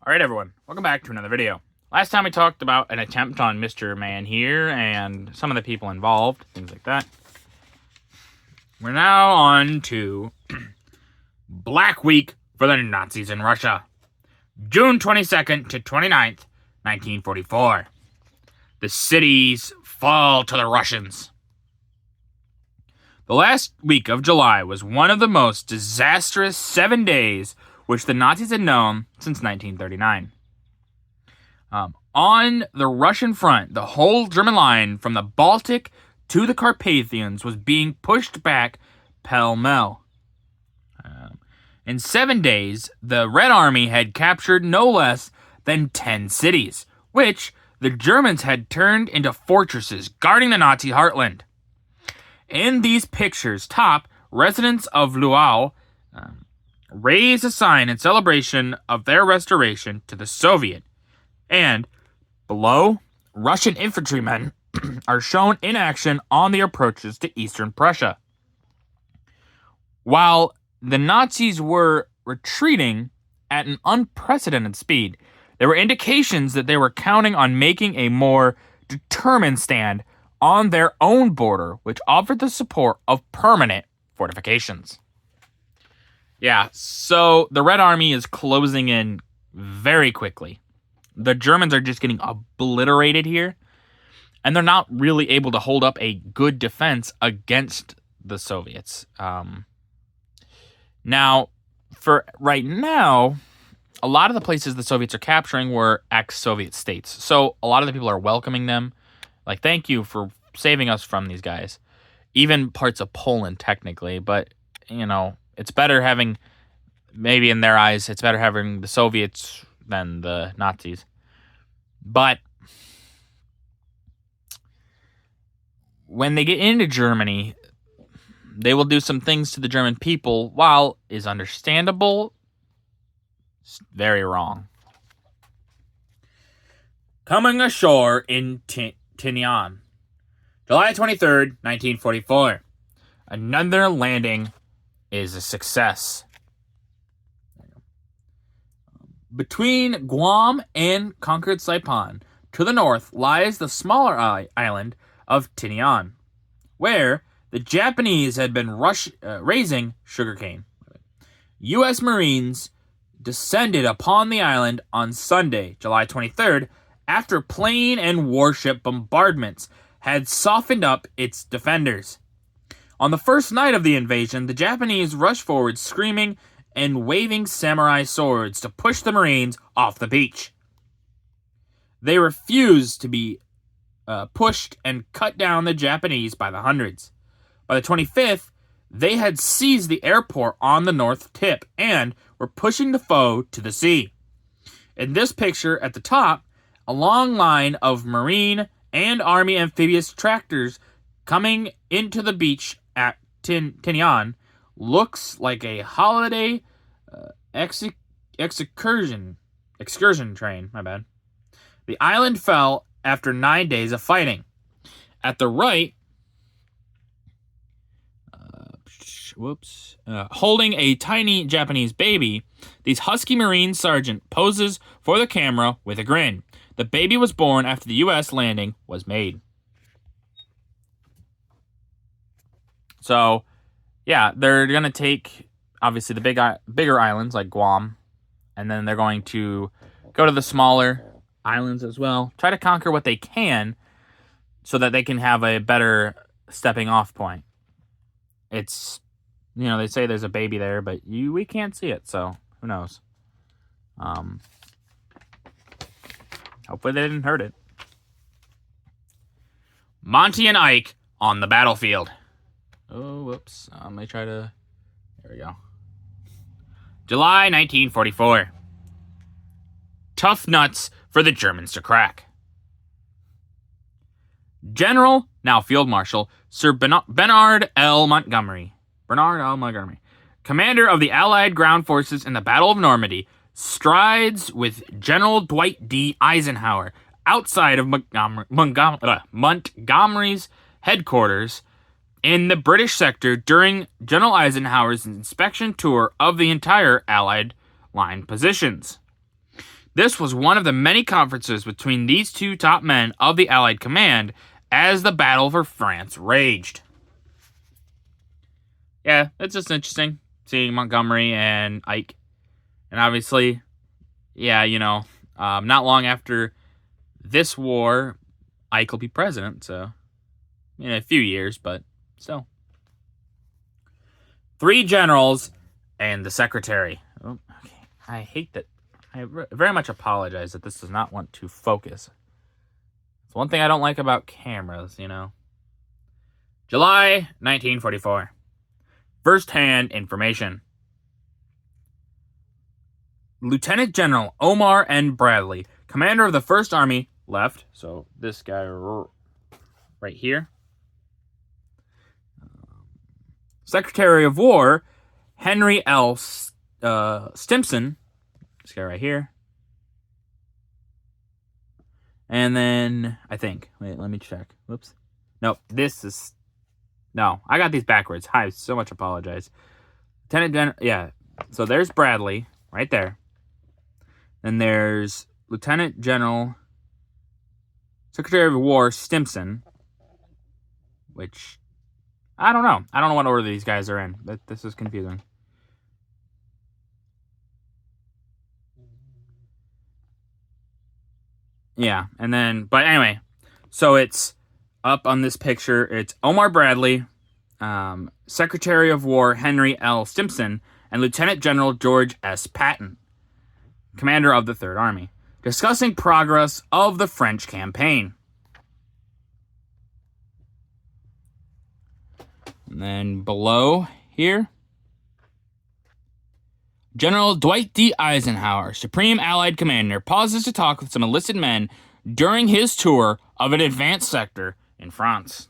Alright everyone, welcome back to another video. Last time we talked about an attempt on Mr. Man here and some of the people involved, things like that. We're now on to Black Week for the Nazis in Russia. June 22nd to 29th, 1944. The cities fall to the Russians. The last week of July was one of the most disastrous 7 days which the Nazis had known since 1939. On the Russian front, the whole German line from the Baltic to the Carpathians was being pushed back pell-mell. In 7 days, the Red Army had captured no less than 10 cities, which the Germans had turned into fortresses guarding the Nazi heartland. In these pictures, top residents of Luau raise a sign in celebration of their restoration to the Soviet, and below, Russian infantrymen are shown in action on the approaches to eastern Prussia. While the Nazis were retreating at an unprecedented speed, there were indications that they were counting on making a more determined stand on their own border, which offered the support of permanent fortifications. Yeah, so the Red Army is closing in very quickly. The Germans are just getting obliterated here, and they're not really able to hold up a good defense against the Soviets. Now, for right now, a lot of the places the Soviets are capturing were ex-Soviet states. So a lot of the people are welcoming them. Like, thank you for saving us from these guys. Even parts of Poland, technically. But, you know, it's better having, maybe in their eyes, it's better having the Soviets than the Nazis. But when they get into Germany, they will do some things to the German people, while is understandable, it's very wrong. Coming ashore in Tinian, July 23rd, 1944. Another landing is a success. Between Guam and conquered Saipan, to the north lies the smaller island of Tinian, where the Japanese had been raising sugarcane. U.S. Marines descended upon the island on Sunday, July 23rd, after plane and warship bombardments had softened up its defenders. On the first night of the invasion, the Japanese rushed forward screaming and waving samurai swords to push the Marines off the beach. They refused to be pushed and cut down the Japanese by the hundreds. By the 25th, they had seized the airport on the north tip and were pushing the foe to the sea. In this picture at the top, a long line of Marine and Army amphibious tractors coming into the beach at Tinian looks like a holiday excursion train. My bad. The island fell after 9 days of fighting. At the right, holding a tiny Japanese baby, these husky Marine sergeant poses for the camera with a grin. The baby was born after the U.S. landing was made. So, yeah, they're going to take, obviously, the bigger islands like Guam, and then they're going to go to the smaller islands as well. Try to conquer what they can so that they can have a better stepping off point. It's, you know, they say there's a baby there, but we can't see it, so who knows. Hopefully they didn't hurt it. Monty and Ike on the battlefield. Oh, whoops. Let me try to... There we go. July 1944. Tough nuts for the Germans to crack. General, now Field Marshal, Sir Bernard L. Montgomery, commander of the Allied ground forces in the Battle of Normandy, strides with General Dwight D. Eisenhower outside of Montgomery's headquarters in the British sector during General Eisenhower's inspection tour of the entire Allied line positions. This was one of the many conferences between these two top men of the Allied command as the battle for France raged. Yeah, it's just interesting seeing Montgomery and Ike. And obviously, yeah, not long after this war, Ike will be president, so in a few years, but still. 3 generals and the secretary. Oh, okay. I hate that. I very much apologize that this does not want to focus. It's one thing I don't like about cameras, July 1944. First-hand information. Lieutenant General Omar N. Bradley, commander of the 1st Army, left. So this guy right here. Secretary of War, Henry L. Stimson. This guy right here. And then, I think. Wait, let me check. Whoops. No, No, I got these backwards. I so much apologize. Lieutenant General, yeah. So there's Bradley, right there. Then there's Lieutenant General, Secretary of War Stimson, which, I don't know. I don't know what order these guys are in. This is confusing. Yeah, and then, but anyway, so it's up on this picture. It's Omar Bradley, Secretary of War Henry L. Stimson, and Lieutenant General George S. Patton, commander of the 3rd Army, discussing progress of the French campaign. And then below here, General Dwight D. Eisenhower, Supreme Allied Commander, pauses to talk with some enlisted men during his tour of an advanced sector in France.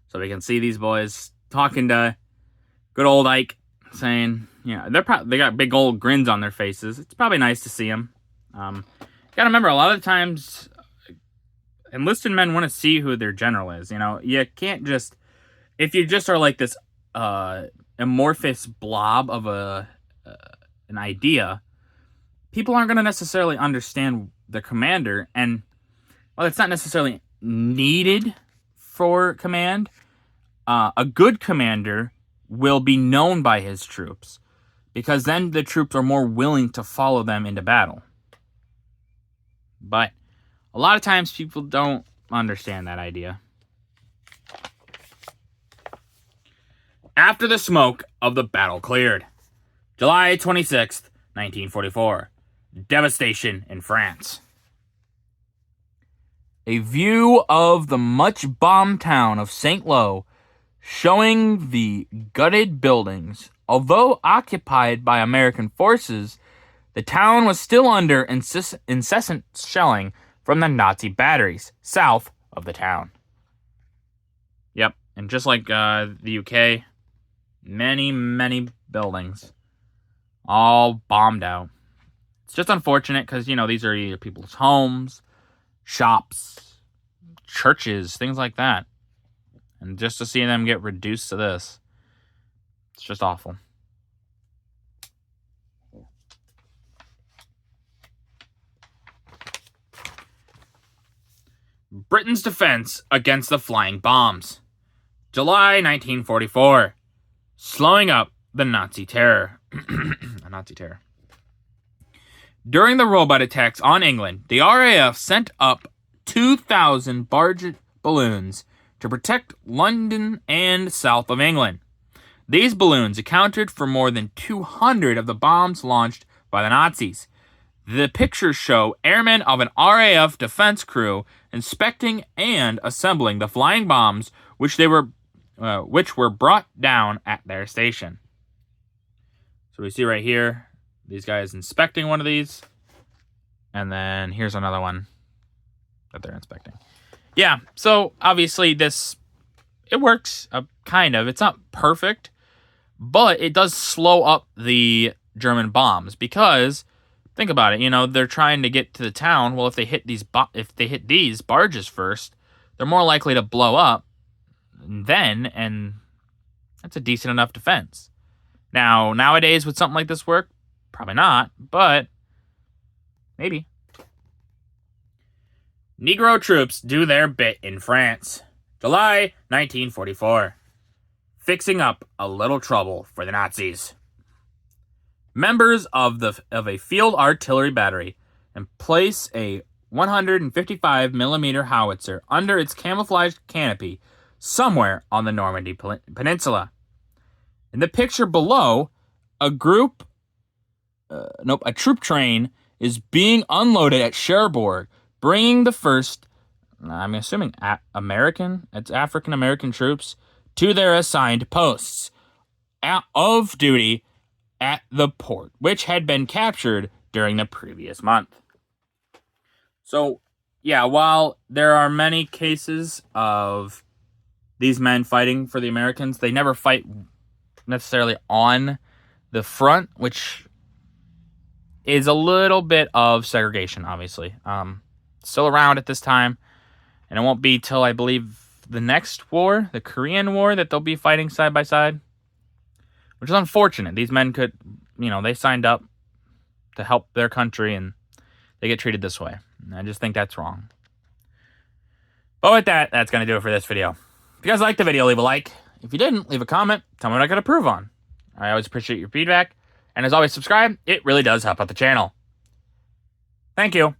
So we can see these boys talking to good old Ike, saying, they got big old grins on their faces. It's probably nice to see them. Gotta remember, a lot of the times, enlisted men want to see who their general is. You can't just, if you just are like this amorphous blob of an idea, people aren't going to necessarily understand the commander. And while it's not necessarily needed for command, a good commander will be known by his troops, because then the troops are more willing to follow them into battle. But a lot of times people don't understand that idea. After the smoke of the battle cleared. July 26th, 1944. Devastation in France. A view of the much-bombed town of St. Lo, showing the gutted buildings. Although occupied by American forces, the town was still under incessant shelling from the Nazi batteries south of the town. Yep, and just like the UK, many, many buildings all bombed out. It's just unfortunate because, these are either people's homes, shops, churches, things like that. And just to see them get reduced to this, it's just awful. Britain's defense against the flying bombs. July 1944. Slowing up the Nazi terror. Nazi terror. During the robot attacks on England, the RAF sent up 2,000 barge balloons to protect London and south of England. These balloons accounted for more than 200 of the bombs launched by the Nazis. The pictures show airmen of an RAF defense crew inspecting and assembling the flying bombs, which were brought down at their station. So we see right here, these guys inspecting one of these, and then here's another one that they're inspecting. Yeah, so obviously it works, kind of. It's not perfect, but it does slow up the German bombs because, think about it, they're trying to get to the town. Well, if they hit these barges first, they're more likely to blow up then, and that's a decent enough defense. Now, nowadays, would something like this work? Probably not, but maybe. Negro troops do their bit in France. July 1944. Fixing up a little trouble for the Nazis. Members of a field artillery battery and place a 155 millimeter howitzer under its camouflaged canopy somewhere on the Normandy Peninsula. In the picture below, a troop train is being unloaded at Cherbourg, bringing the first, I'm assuming African American troops to their assigned posts of duty at the port, which had been captured during the previous month. So, yeah, while there are many cases of these men fighting for the Americans, they never fight necessarily on the front, which is a little bit of segregation, obviously. Still around at this time, and it won't be till, I believe, the next war, the Korean War, that they'll be fighting side by side, which is unfortunate. These men could, they signed up to help their country, and they get treated this way. And I just think that's wrong. But with that, that's going to do it for this video. If you guys liked the video, leave a like. If you didn't, leave a comment. Tell me what I could improve on. I always appreciate your feedback. And as always, subscribe. It really does help out the channel. Thank you.